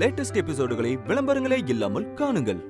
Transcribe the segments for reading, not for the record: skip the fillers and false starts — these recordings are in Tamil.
லேட்டஸ்ட் எபிசோடுகளை விளம்பரங்களே இல்லாமல் காணுங்கள்.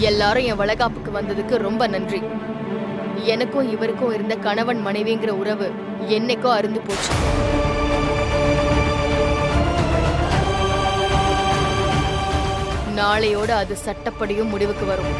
எல்லாரும் என் வளகாப்புக்கு வந்ததுக்கு ரொம்ப நன்றி. எனக்கும் இவருக்கும் இருந்த கணவன் மனைவிங்கிற உறவு என்னைக்கோ அருந்து போச்சு. நாளையோட அது சட்டப்படியும் முடிவுக்கு வரும்.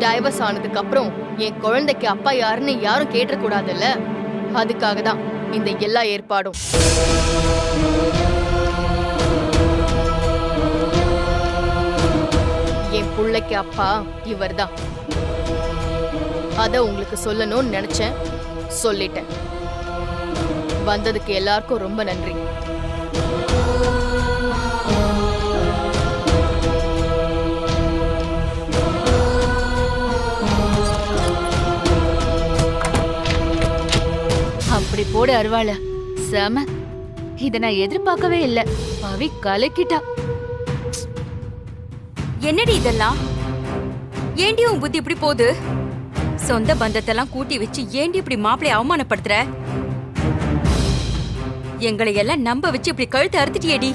டைவர்ஸ் ஆனதுக்கு அப்புறம் என் குழந்தைக்கு அப்பா யாருன்னு யாரும் கேட்ட கூடாதுல்ல, அதுக்காக தான் இந்த எல்லா ஏற்பாடும். என் புள்ளைக்கு அப்பா இவர்தான். அத உங்களுக்கு சொல்லணும்னு நினைச்சேன், சொல்லிட்டேன். வந்ததுக்கு எல்லாருக்கும் ரொம்ப நன்றி. அப்படி போடு அருவாள. செம. இத நான் எதிர்பார்க்கவே இல்ல. பவி கலக்கிட்டா. என்னடி இதெல்லாம்? ஏண்டி உன் புத்தி இப்படி போகுது? சொந்த பந்தத்தெல்லாம் கூட்டி வச்சு ஏண்டி இப்படி மாப்பிளைய அவமானப்படுத்துற? எங்களை எல்லாம் நம்ப வச்சு இப்படி கழுத்து அறுத்துட்டியேடி.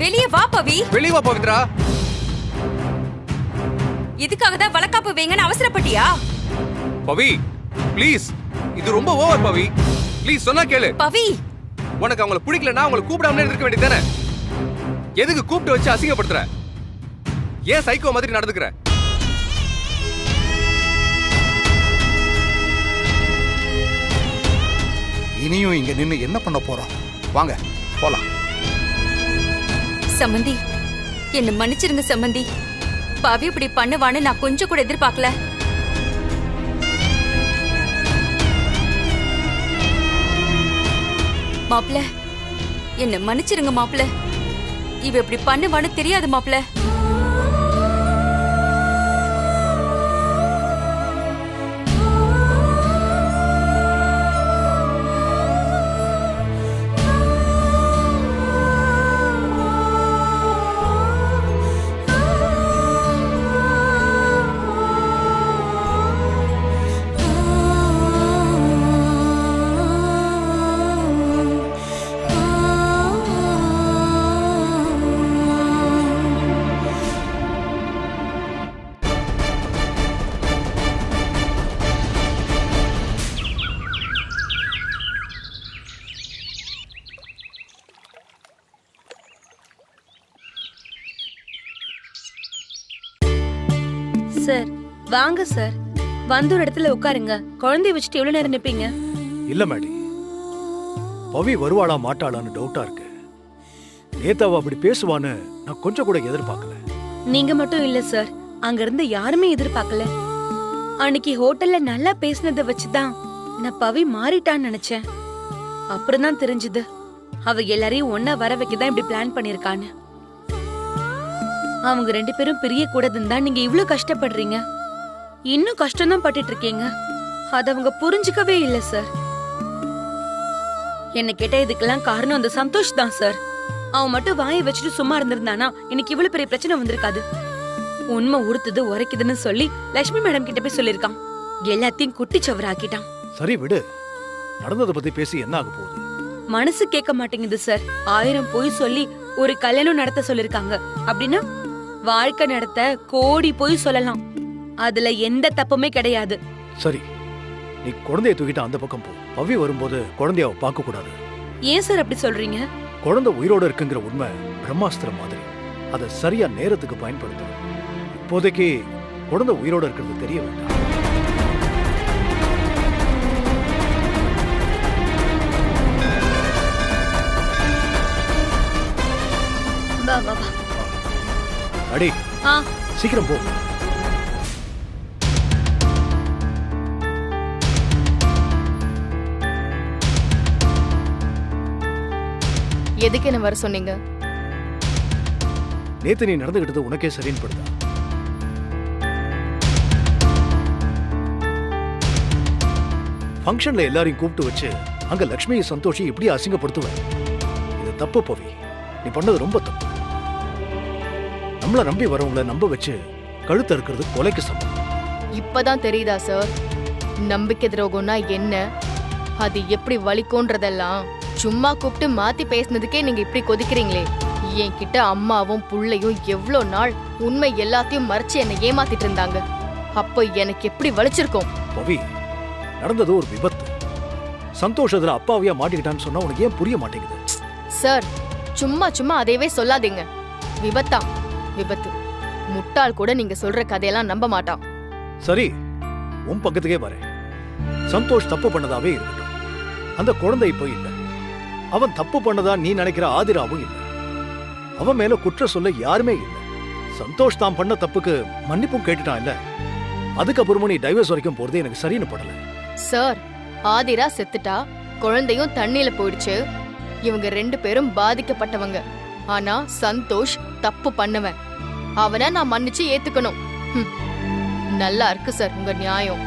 வெளியே வா பவி. வெளியே வா பவித்ரா. இதுக்காக தான் வளக்காப்பு வைங்கன்னு அவசரப்பட்டியா? பவி ப்ளீஸ், இது ரொம்ப ஓவர் பவி. ப்ளீஸ் சொன்னா கேளு. பவி, உனக்கு அவங்கள பிடிக்கலன்னா அவங்கள கூப்பிடாமலே இருக்க வேண்டியதானே? எதுக்கு கூப்பிட்டு வச்சு அசிங்கப்படுத்துற? ஏன் சைக்கோ மாதிரி நடந்துக்கிற? இனியும் இங்க நின்னு என்ன பண்ண போறோம்? வாங்க போலாம். சம்மந்தி, என்ன மன்னிச்சிருங்க சம்மந்தி. பவி இப்படி பண்ணுவான்னு நான் கொஞ்சம் கூட எதிர்பார்க்கல. மாப்ள, என்ன மன்னிச்சிருங்க மாப்ள. இவ இப்படி பண்ணுவான்னு தெரியாது மாப்ள. சார் வாங்க சார். வந்து ஒரு இடத்துல உட்காருங்க. குழந்தைய வச்சுட்டு எவ்வளவு நேரம் நிப்பீங்க? இல்ல மேடி, பவி வருவாளா மாட்டாளான்னு டவுட்டா இருக்கு. நேதாவ அப்படி பேசுவான்னு நான் கொஞ்சம் கூட எதிர்பார்க்கல. நீங்க மட்டும் இல்ல சார், அங்க இருந்து யாருமே எதிர்பார்க்கல. அன்னைக்கு ஹோட்டல்ல நல்லா பேசினதை வச்சுதான் நான் பவி மாறிட்டான்னு நினைச்சேன். அப்புறம் தான் தெரிஞ்சது அவ எல்லாரையும் ஒன்னா வர வைக்கதான் இப்படி பிளான் பண்ணிருக்கான்னு. அவங்க ரெண்டு பேரும் பிரிய கூடாதுன்னு தான் நீங்க இவ்ளோ கஷ்டப்படுறீங்க. இன்னும் கஷ்டம் தான் பட்டுட்டு இருக்கீங்க. அத அவங்க புரிஞ்சுக்கவே இல்ல சார். என்ன கேட்டா இதுக்கெல்லாம் காரணம் அந்த சந்தோஷ் தான் சார். அவன் மட்டும் வாயை வச்சுட்டு சும்மா இருந்திருந்தானா எனக்கு இவ்வளவு பெரிய பிரச்சனை வந்திருக்காது. உண்மை உறுத்துது உரைக்குதுன்னு சொல்லி லட்சுமி மேடம் கிட்ட போய் சொல்லிருக்கான். எல்லாத்தையும் குட்டிச்சவர் ஆக்கிட்டான். சரி விடு, நடந்ததை பத்தி பேசி என்ன ஆக போகுது? மனசு கேட்க மாட்டேங்குது சார். 1000 பொய் சொல்லி ஒரு கல்யாணம் நடத்த சொல்லிருக்காங்க. அப்படின்னா வாழ்க்கை நடத்த கோடி பொய் சொல்லலாம். அதுல எந்த தப்புமே கிடையாது. சரி, நீ குழந்தைய தூக்கிட்டு அந்த பக்கம் போ. பவி வரும்போது குழந்தைய அவ பார்க்க கூடாது. ஏன் சார் அப்படி சொல்றீங்க? குழந்தை உயிரோட இருக்குங்கிற உண்மை பிரம்மாஸ்திரம் மாதிரி. அதை சரியா நேரத்துக்கு பயன்படுத்தணும். இப்போதைக்கு குழந்தை உயிரோட இருக்கிறது தெரிய வேண்டாம். வா வா வா. அடி, ஆ சீக்கிரம் போ. எதுக்கு என்ன வர சொன்னீங்க? நேத்து நீ நடந்துகிட்டது உனக்கே சரின்னு படுதா? ஃபங்க்ஷன்ல எல்லாரையும் கூப்பிட்டு வச்சு அங்க லட்சுமி சந்தோஷி இப்படி அசிங்கப்படுத்துவேன். இது தப்பு பவி. நீ பண்ணது ரொம்ப தப்பு. நம்மள நம்பி வரவங்கள நம்ப வச்சு கழுத்து இருக்கிறது கொலைக்கு சமம். இப்பதான் தெரியுதா சார் நம்பிக்கை துரோகம்னா என்ன, அது எப்படி வலிக்கும்ன்றதெல்லாம்? சும்மா கூப்பிட்டு மாத்தி பேசினதுக்கே நீங்க இப்படி கொதிக்கிறீங்களே. என்கிட்ட அம்மாவும் புள்ளையும் எவ்வளோ நாள் உண்மை எல்லாத்தையும் மறைச்சு என்னை ஏமாத்திட்டு இருந்தாங்க. அப்போ எனக்கு எப்படி வலிச்சிருக்கும்? பவி, நடந்தது ஒரு விபத்து. சந்தோஷத்துல அப்பாவியா மாட்டிக்கிட்டான்னு சொன்னா உனக்கு ஏன் புரிய மாட்டேங்குது? சார் சும்மா சும்மா அதையவே சொல்லாதீங்க. விபத்தா? விபத்து. முட்டாள் கூட நீங்க சொல்ற கதையெல்லாம் நம்ப மாட்டான். சரி, உன் பக்கத்துக்கே வரேன். சந்தோஷ் தப்பு பண்ணதாவே இருக்கட்டும். அந்த குழந்தை இப்போ இல்ல. அவன் தப்பு பண்ணதா நீ நினைக்கிற ஆதிராவும் இல்ல. அவன் மேல குற்ற சொல்ல யாருமே இல்ல. சந்தோஷ் தான் பண்ண தப்புக்கு மன்னிப்பும் கேட்டுட்டான் இல்ல. அதுக்கப்புறமும் நீ டைவர்ஸ் வரைக்கும் போறது எனக்கு சரின்னு படல. சார் ஆதிரா செத்துட்டா, குழந்தையும் தண்ணியில போயிடுச்சு. இவங்க 2 பேரும் பாதிக்கப்பட்டவங்க. ஆனா சந்தோஷ் தப்பு பண்ணவன். அவனை நான் மன்னிச்சு ஏத்துக்கணும். நல்லா இருக்கு சார் உங்க நியாயம்.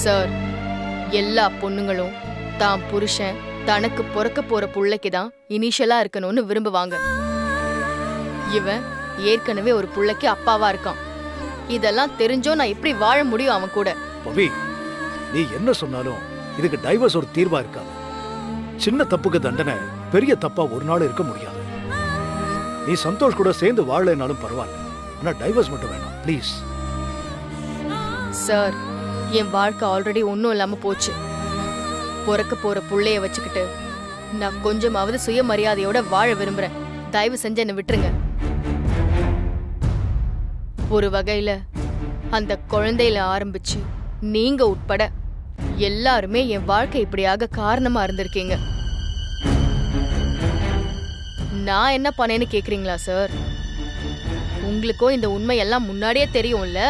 சார் எல்லா பொண்ணுங்களும் தான் புருஷன் தனக்கு பிறக்க போற புள்ளைக்குதான் இனிஷியலா இருக்கணும்னு விரும்புவாங்க. இவன் ஏற்கனவே ஒரு புள்ளைக்கு அப்பாவா இருக்கான். இதெல்லாம் தெரிஞ்சோ நான் எப்படி வாழ முடியும் அவன் கூட? பவி, நீ என்ன சொன்னாலும் இதுக்கு டைவர்ஸ் ஒரு தீர்வா இருக்காது. சின்ன தப்புக்கு தண்டனை பெரிய தப்பா ஒரு நாள் இருக்க முடியாது. நீ சந்தோஷ் கூட சேர்ந்து வாழலைனாலும் பரவாயில்ல. ஆனா டைவர்ஸ் மட்டும் வேணாம் ப்ளீஸ். சார் என் வாழ்க்கை ஆல்ரெடி ஒன்னும் இல்லாம போச்சு. பிறக்க போற புள்ளைய வச்சுக்கிட்டு நான் கொஞ்சமாவது சுயமரியாதையோட வாழ விரும்புறேன். தயவு செஞ்சு என்ன விட்டுருங்க. ஒரு வகையில அந்த குழந்தையில ஆரம்பிச்சு நீங்க உட்பட எல்லாருமே என் வாழ்க்கை இப்படியாக காரணமா இருந்திருக்கீங்க. நான் என்ன பண்ணேன்னு கேக்குறீங்களா சார்? உங்களுக்கும் இந்த உண்மையெல்லாம் முன்னாடியே தெரியும்ல.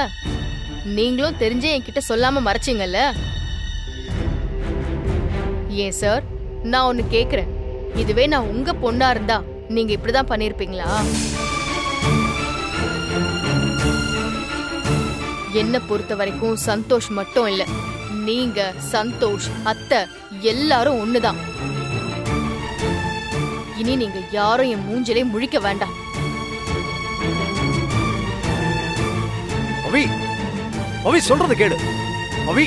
நீங்களும் தெரிஞ்சே என்கிட்ட சொல்லாம மறைச்சிங்கல்ல. ஏன் சார், நான் ஒன்னு கேக்குறேன். இதுவே நான் உங்க பொண்ணா இருந்தா நீங்க இப்படிதான் பண்ணிருப்பீங்களா? என்ன பொறுத்த வரைக்கும் சந்தோஷ் மட்டும் இல்ல, நீங்க, சந்தோஷ், அத்தை எல்லாரும் ஒண்ணுதான். இனி நீங்க யாரும் என் மூஞ்சிலே முழிக்க வேண்டாம். பவி, பவி சொல்றது கேடு. பவி,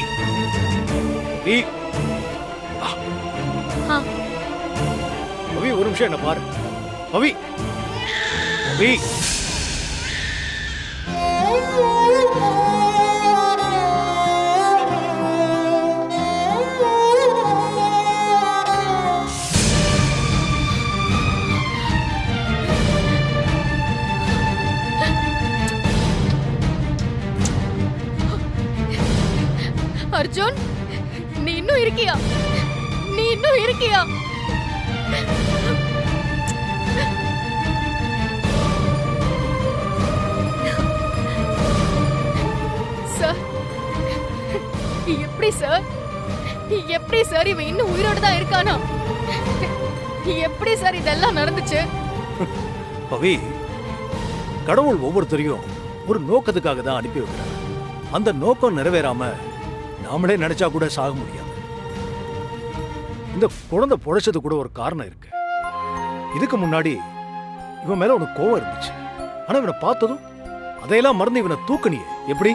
பவி, பவி ஒரு நிமிஷம் என்ன பாரு. பவி, பவி. அர்ஜுன், நீ இன்னும் இருக்கியா? நீ இன்னும் இருக்கியா? சார், எப்படி சார்? எப்படி சார் இவன் இன்னும் உயிரோட தான் இருக்கானா? எப்படி சார் இதெல்லாம் நடந்துச்சு? பவி, கடவுள் ஒவ்வொருத்தரையும் ஒரு நோக்கத்துக்காக தான் அனுப்பி வைக்கிறார். அந்த நோக்கம் நிறைவேறாம நாமளே நினைச்சா கூட சாக முடியாது. இந்த குழந்தை பொழைச்சது கூட ஒரு காரணம் இருக்கு. இதுக்கு முன்னாடி இவன் மேல உனக்கு கோவம் இருந்துச்சு. ஆனா இவனை பார்த்ததும் அதையெல்லாம் மறந்து இவனை தூக்குனியே எப்படி?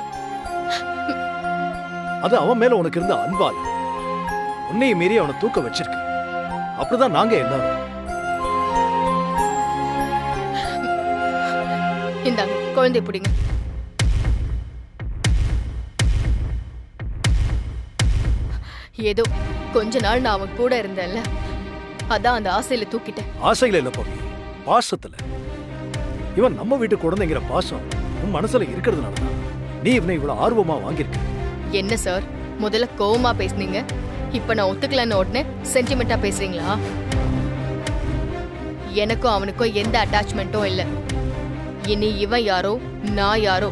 அது அவன் மேல உனக்கு இருந்த அன்பால் உன்னையும் மீறி அவனை தூக்க வச்சிருக்கு. அப்படிதான் நாங்க எல்லாரும். இந்தாங்க குழந்தைய பிடிங்க. ஏதோ கொஞ்ச நாள் நான் அவன் கூட இருந்தேன்ல, அதான் அந்த ஆசையில தூக்கிட்டேன். ஆசையில இல்ல பவி, பாசத்துல. இவன் நம்ம வீட்டு குழந்தைங்கிற பாசம் உன் மனசுல இருக்கிறதுனாலதான் நீ இவனை இவ்வளவு ஆர்வமா வாங்கியிருக்க. என்ன சார், முதல்ல கோவமா பேசுனீங்க, இப்ப நான் ஒத்துக்கலன்னு உடனே சென்டிமெண்டா பேசுறீங்களா? எனக்கும் அவனுக்கும் எந்த அட்டாச்மெண்ட்டும் இல்ல. இனி இவன் யாரோ நான் யாரோ.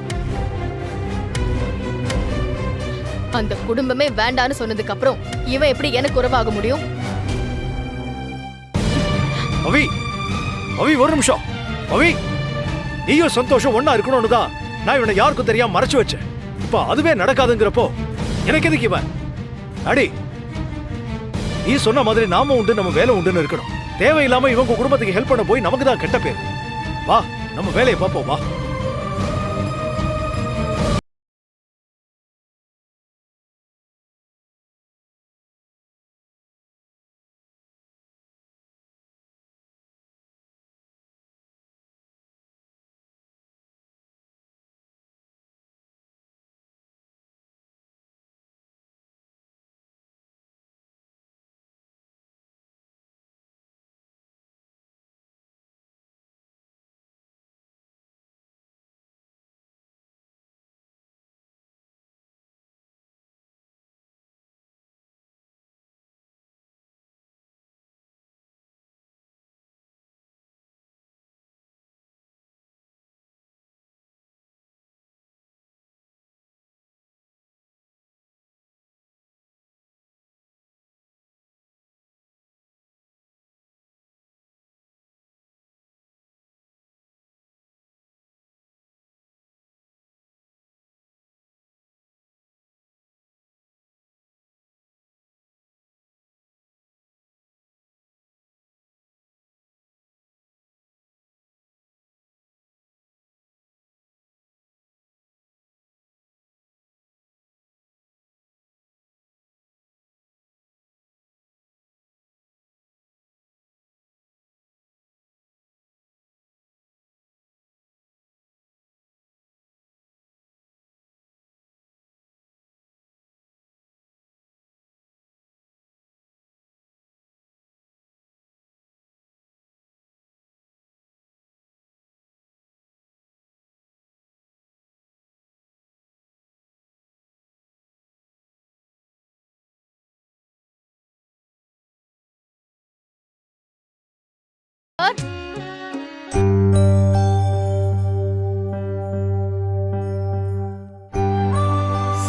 அந்த குடும்பமே வேண்டான்னு சொன்னதுக்கு அப்புறம் இவன் எப்படி எனக்கு உறவாக முடியும்? பவி, பவி ஒரு நிமிஷம். பவி, நீயும் சந்தோஷம் ஒன்னா இருக்கணும்னு தான் நான் இவனை யாருக்கும் தெரியாம மறைச்சு வச்சேன். இப்ப அதுவே நடக்காதுங்கிறப்போ எனக்கு எதுக்கு இவன்? அடி, நீ சொன்ன மாதிரி நாம உண்டு, நம்ம வேலை உண்டுன்னு இருக்கணும். தேவையில்லாம இவங்க குடும்பத்துக்கு ஹெல்ப் பண்ண போய் நமக்கு தான் கெட்ட பேர். வா, நம்ம வேலையை பார்ப்போம். வா.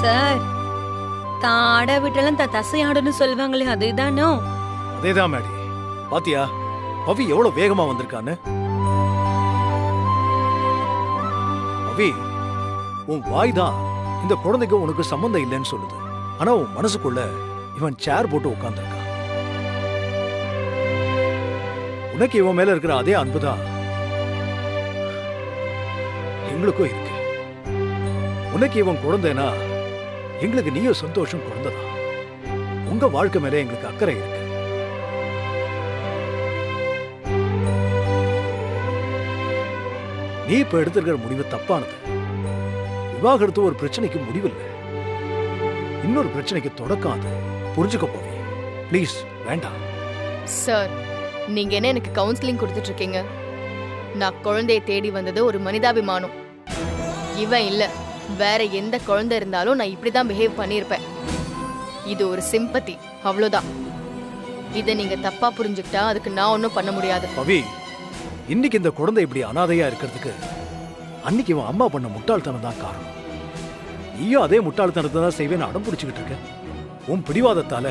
சார், தான் ஆட விட்டாலும் தான் தசை ஆடுன்னு சொல்லுவாங்களே, அதுதானோ? அதேதான் மேடி. பாத்தியா பவி எவ்வளவு வேகமா வந்திருக்கான்னு? பவி, உன் வாய் தான் இந்த குழந்தைக்கு உனக்கு சம்பந்தம் இல்லைன்னு சொல்லுது. ஆனா உன் மனசுக்குள்ள இவன் சேர் போட்டு உட்கார்ந்திருக்கான். உனக்கு இவன் மேல இருக்கிற அதே அன்புதான் எங்களுக்கும் இருக்கு. உனக்கு இவன் குழந்தைனா எங்களுக்கு நீயும் சந்தோஷம் குழந்தைதான். உங்க வாழ்க்கை மேல எங்களுக்கு அக்கறை இருக்கு. நீ இப்ப எடுத்திருக்கிற முடிவு தப்பானது. விவாகரத்து ஒரு பிரச்சனைக்கு முடிவில்லை, இன்னொரு பிரச்சனைக்கு தொடக்கம். அது புரிஞ்சுக்க போவே. ப்ளீஸ் வேண்டாம். சார், நீங்க என்ன எனக்கு கவுன்சிலிங் கொடுத்துட்டு இருக்கீங்க? நான் குழந்தைய தேடி வந்தது ஒரு மனிதாபிமானம். இவன் இல்ல, வேற எந்த குழந்தை இருந்தாலும் நான் இப்படிதான் பிஹேவ் பண்ணிருப்பேன். இது ஒரு சிம்பத்தி, அவ்வளவுதான். இதை நீங்க தப்பா புரிஞ்சுக்கிட்டா அதுக்கு நான் ஒன்னும் பண்ண முடியாது. பவி, இன்னைக்கு இந்த குழந்தை இப்படி அனாதையா இருக்கிறதுக்கு அன்னைக்கு இவன் அம்மா பண்ண முட்டாள்தனம் தான் காரணம். நீயும் அதே முட்டாள்தனத்தை தான் செய்வேன்னு அடம் பிடிச்சுக்கிட்டு இருக்க. உன் பிடிவாதத்தால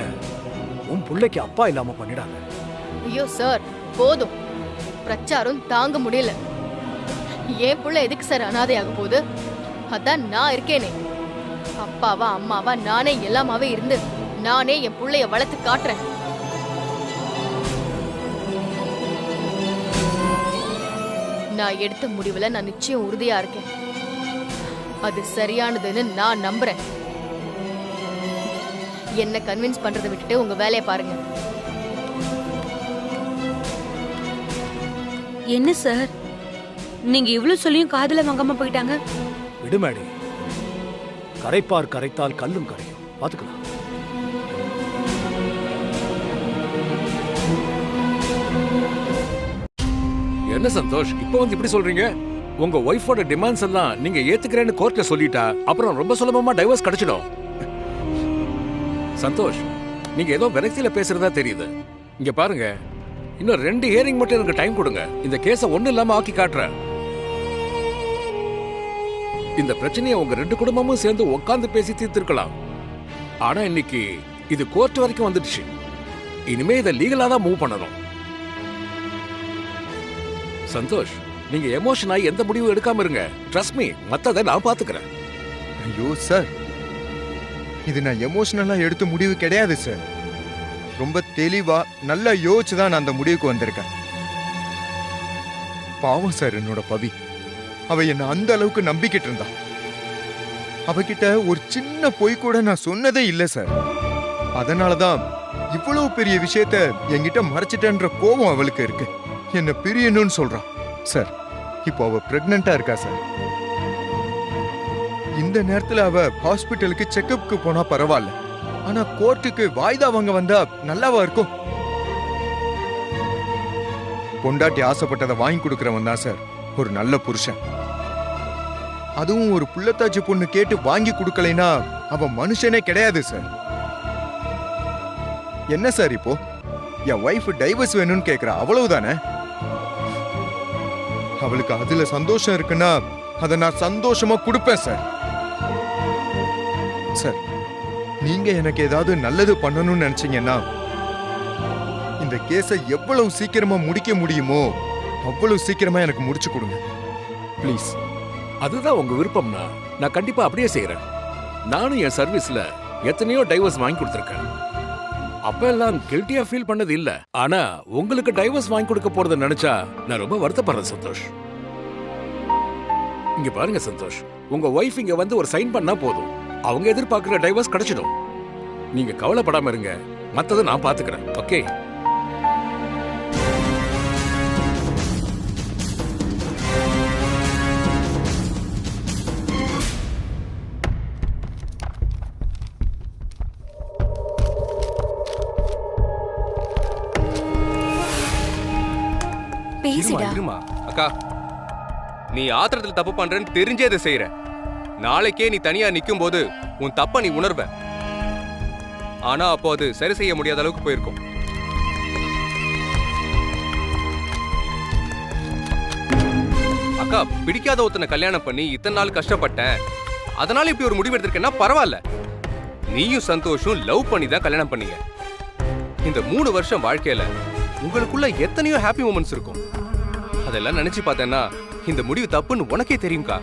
உன் பிள்ளைக்கு அப்பா இல்லாம பண்ணிடாங்க. ஐயோ சார், போதும். பிரச்சாரம் தாங்க முடியல. என் புள்ள எதுக்கு சார் அனாதையாக போகுது? அதான் நான் இருக்கேனே. அப்பாவா அம்மாவா நானே எல்லாமாவே இருந்து நானே என் புள்ளைய வளர்த்து காட்டுறேன். நான் எடுத்த முடிவுல நான் நிச்சயம் உறுதியா இருக்கேன். அது சரியானதுன்னு நான் நம்புறேன். என்ன கன்வின்ஸ் பண்றதை விட்டுட்டு உங்க வேலையை பாருங்க. என்ன சார், நீங்க இவ்வளவு சொல்லியும் காதுல வாங்காம போயிட்டாங்க. விடுமேடி, கரைப்பார் கரைத்தால் கல்லும் கரையும், பாத்துக்கலாம். என்ன சந்தோஷ் இப்ப வந்து இப்படி சொல்றீங்க? உங்க ஒய்ஃபோட டிமாண்ட்ஸ் எல்லாம் நீங்க ஏத்துக்கிறேன்னு கோர்ட்ல சொல்லிட்டா அப்புறம் ரொம்ப சுலபமா டைவர்ஸ் கிடைச்சிடும். சந்தோஷ், நீங்க ஏதோ விரக்தியில பேசுறதா தெரியுது. இங்க பாருங்க, இன்னும் 2 ஹியரிங் மட்டும் எனக்கு டைம் கொடுங்க. இந்த கேஸ ஒண்ணு இல்லாம ஆக்கி காட்டுறேன். இந்த பிரச்சனையை உங்க 2 குடும்பமும் சேர்ந்து உட்கார்ந்து பேசி தீர்த்திருக்கலாம். ஆனா இன்னைக்கு இது கோர்ட் வரைக்கும் வந்துடுச்சு. இனிமே இதை லீகலா தான் மூவ் பண்ணணும். சந்தோஷ், நீங்க எமோஷன் ஆகி எந்த முடிவும் எடுக்காம இருங்க. ட்ரஸ்ட் மீ, மத்ததை நான் பாத்துக்கிறேன். ஐயோ சார், இது நான் எமோஷனலா எடுத்த முடிவு கிடையாது சார். ரொம்ப தெளிவா நல்லா யோசிச்சு தான் நான் அந்த முடிவுக்கு வந்திருக்கேன். பாவம் சார் என்னோட பவி. அவ என்ன அந்த அளவுக்கு நம்பிக்கிட்டு இருந்தா. அவகிட்ட ஒரு சின்ன பொய் கூட நான் சொன்னதே இல்லை சார். அதனாலதான் இவ்வளவு பெரிய விஷயத்த என்கிட்ட மறைச்சிட்டேன்ற கோபம் அவளுக்கு இருக்கு. என்ன பிரியணும்னு சொல்றான் சார். இப்போ அவ பிரெக்னண்டா இருக்கா சார். இந்த நேரத்துல அவ ஹாஸ்பிட்டலுக்கு செக்கப்புக்கு போனா பரவாயில்ல. ஆனா கோர்ட்டுக்கு வாய்தா வாங்க வந்தா நல்லாவா இருக்கும்? பொண்டாட்டி ஆசைப்பட்டதை வாங்கி கொடுக்கறவன் தான் சார் ஒரு நல்ல புருஷன். அதுவும் ஒரு புள்ளத்தாச்சி பொண்ணு கேட்டு வாங்கி கொடுக்கலைன்னா அவன் மனுஷனே கிடையாது சார். என்ன சார் இப்போ என் ஒய்ஃப் டைவர்ஸ் வேணும்னு கேக்குறா, அவ்வளவுதானே? அவளுக்கு அதுல சந்தோஷம் இருக்குன்னா அதை நான் சந்தோஷமா கொடுப்பேன் சார். சார், நீங்க எனக்கு ஏதாவது நல்லது பண்ணணும்னு நினைச்சீங்கன்னா இந்த கேஸை எவ்வளவு சீக்கிரமா முடிக்க முடியுமோ அவ்வளவு சீக்கிரமா எனக்கு முடிச்சு கொடுங்க ப்ளீஸ். அதுதான் உங்க விருப்பம்னா நான் கண்டிப்பா அப்படியே செய்யறேன். நானும் என் சர்வீஸ்ல எத்தனையோ டைவர்ஸ் வாங்கி கொடுத்திருக்கேன். அப்ப எல்லாம் கில்ட்டியா ஃபீல் பண்ணது இல்ல. ஆனா உங்களுக்கு டைவர்ஸ் வாங்கி கொடுக்க போறத நினைச்சா நான் ரொம்ப வருத்தப்படுறேன் சந்தோஷ். இங்க பாருங்க சந்தோஷ், உங்க ஒய்ஃப் இங்க வந்து ஒரு சைன் பண்ணா போதும், அவங்க எதிர்பார்க்கிற டைவர்ஸ் கிடைச்சிடும். நீங்க கவலைப்படாம இருங்க, மத்ததை நான் பாத்துக்கிறேன். ஓகே? இருமா அக்கா, நீ ஆத்திரத்துல தப்பு பண்றேன்னு தெரிஞ்சே இதை செய்யற. நாளைக்கே நீ தனியா நிக்கும் போது உன் தப்ப நீ உணர்வ. ஆனா அப்போ அது சரி செய்ய முடியாத அளவுக்கு போயிருக்கும். அக்கா, பிடிக்காத ஒருத்தனை கல்யாணம் பண்ணி இத்தனை நாள் கஷ்டப்பட்டேன், அதனால இப்படி ஒரு முடிவு எடுத்திருக்கேன்னா பரவாயில்ல. நீயும் சந்தோஷம் லவ் பண்ணி தான் கல்யாணம் பண்ணீங்க. இந்த 3 வருஷம் வாழ்க்கையில உங்களுக்குள்ள எத்தனையோ ஹாப்பி மூமெண்ட்ஸ் இருக்கும். அதெல்லாம் நினைச்சு பார்த்தேன்னா இந்த முடிவு தப்புன்னு உனக்கே தெரியும்க்கா.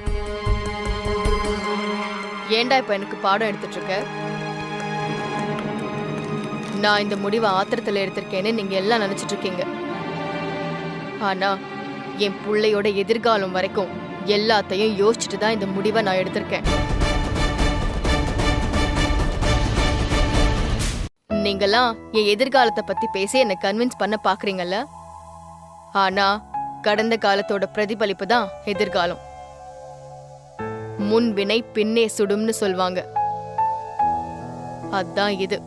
ஏன்டா இப்ப எனக்கு பாடம் எடுத்துட்டு இருக்க? நான் இந்த முடிவை ஆத்திரத்துல எடுத்திருக்கேன்னு நீங்க எல்லாம் நினைச்சிட்டு இருக்கீங்க. ஆனா என் பிள்ளையோட எதிர்காலம் வரைக்கும் எல்லாத்தையும் யோசிச்சுட்டு தான் இந்த முடிவை நான் எடுத்திருக்கேன். நீங்கெல்லாம் என் எதிர்காலத்தை பத்தி பேசி என்னை கன்வின்ஸ் பண்ண பாக்குறீங்கல்ல? ஆனா கடந்த காலத்தோட பிரதிபலிப்பு தான் எதிர்காலம். முன்வினை பின்னே சுடும்னு சொல்வாங்க. அதான் இது.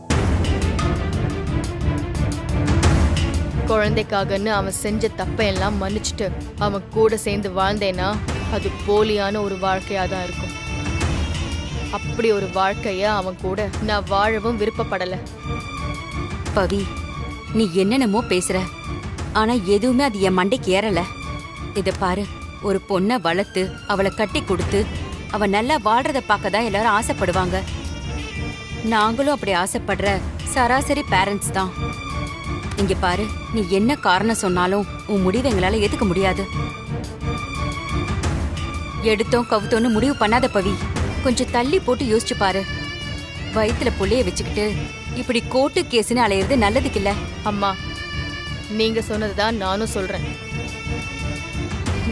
குழந்தைக்காகன்னு அவன் செஞ்ச தப்பையெல்லாம் மன்னிச்சுட்டு அவன் கூட சேர்ந்து வாழ்ந்தேன்னா அது போலியான ஒரு வாழ்க்கையா தான் இருக்கும். அப்படி ஒரு வாழ்க்கைய அவன் கூட நான் வாழவும் விருப்பப்படல. பவி, நீ என்னென்னமோ பேசுற, ஆனா எதுவுமே அது என் மண்டைக்கு ஏறல. இத பாரு, ஒரு பொண்ணை வளர்த்து அவளை கட்டி கொடுத்து அவ நல்லா வாழ்றத பார்க்கதான் எல்லாரும் ஆசைப்படுவாங்க. நாங்களும் அப்படி ஆசைப்படுற சராசரி பேரண்ட்ஸ் தான். இங்க பாரு, நீ என்ன காரணம் சொன்னாலும் உன் முடிவை எங்களால ஏத்துக்க முடியாது. எடுத்தோம் கவுத்தோன்னு முடிவு பண்ணாத பவி. கொஞ்சம் தள்ளி போட்டு யோசிச்சு பாரு. வயித்துல புள்ளைய வச்சுக்கிட்டு இப்படி கோர்ட்டு கேஸ்னு அலையிறது நல்லதுக்கு இல்ல. அம்மா, நீங்க சொன்னதுதான் நானும் சொல்றேன்.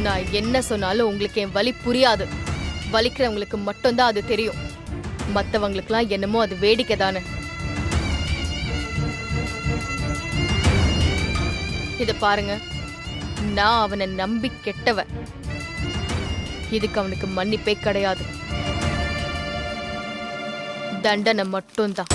நான் என்ன சொன்னாலும் உங்களுக்கு என் வலி புரியாது. வலிக்கிறவங்களுக்கு மட்டும்தான் அது தெரியும். மத்தவங்களுக்குலாம் என்னமோ அது வேடிக்கை தானே. இத பாருங்க, நான் அவனை நம்பி கெட்டவ. இதுக்கு அவனுக்கு மன்னிப்பே கிடையாது. தண்டனை மட்டும்தான்.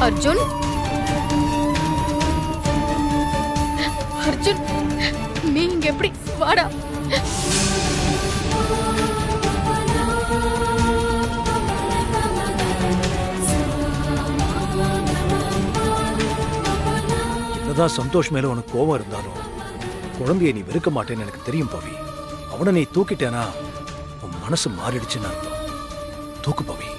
அர்ஜுன், அர்ஜுன், நீ இங்க எப்படி? வாடா. என்னதான் சந்தோஷ் மேல உனக்கு கோவம் இருந்தாலும் குழந்தைய நீ வெறுக்க மாட்டேன்னு எனக்கு தெரியும் பவி. அவனை நீ தூக்கிட்டேனா உன் மனசு மாறிடுச்சுன்னு அர்த்தம். தூக்கு பவி.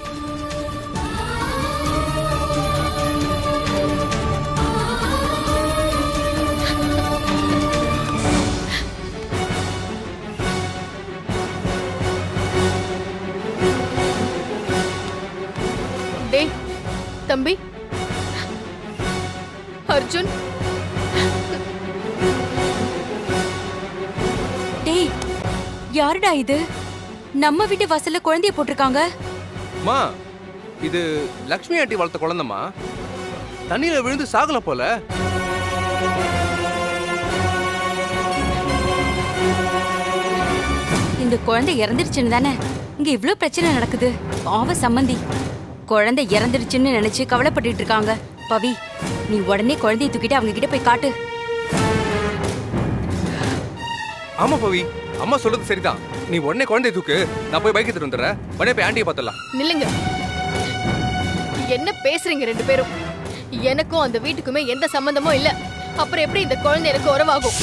டேய் தம்பி அர்ஜுன், டேய் யாருடா இது? நம்ம வீட்டு வாசல்ல குழந்தைய போட்டிருக்காங்க. மா, இது லக்ஷ்மி ஆண்டி வளர்த்த குழந்தைமா. தண்ணியில விழுந்து சாகல போல. இந்த குழந்தை இறந்துருச்சுன்னு தானே இங்க இவ்ளோ பிரச்சனை நடக்குது. பாவ சம்மந்தி குழந்தை இறந்துருச்சுன்னு நினைச்சு கவலைப்பட்டுட்டு இருக்காங்க. பவி, நீ உடனே குழந்தைய தூக்கிட்டு அவங்க கிட்ட போய் காட்டு. ஆமா பவி, அம்மா சொல்றது சரிதான். நீ உடனே குழந்தைய தூக்கு, நான் போய் பைக் எடுத்துட்டு வந்துடுறேன். உடனே போய் ஆண்டியை பார்த்தலாம். நில்லுங்க. என்ன பேசுறீங்க ரெண்டு பேரும்? எனக்கும் அந்த வீட்டுக்குமே எந்த சம்பந்தமும் இல்ல. அப்புறம் எப்படி இந்த குழந்தை எனக்கு உறவாகும்?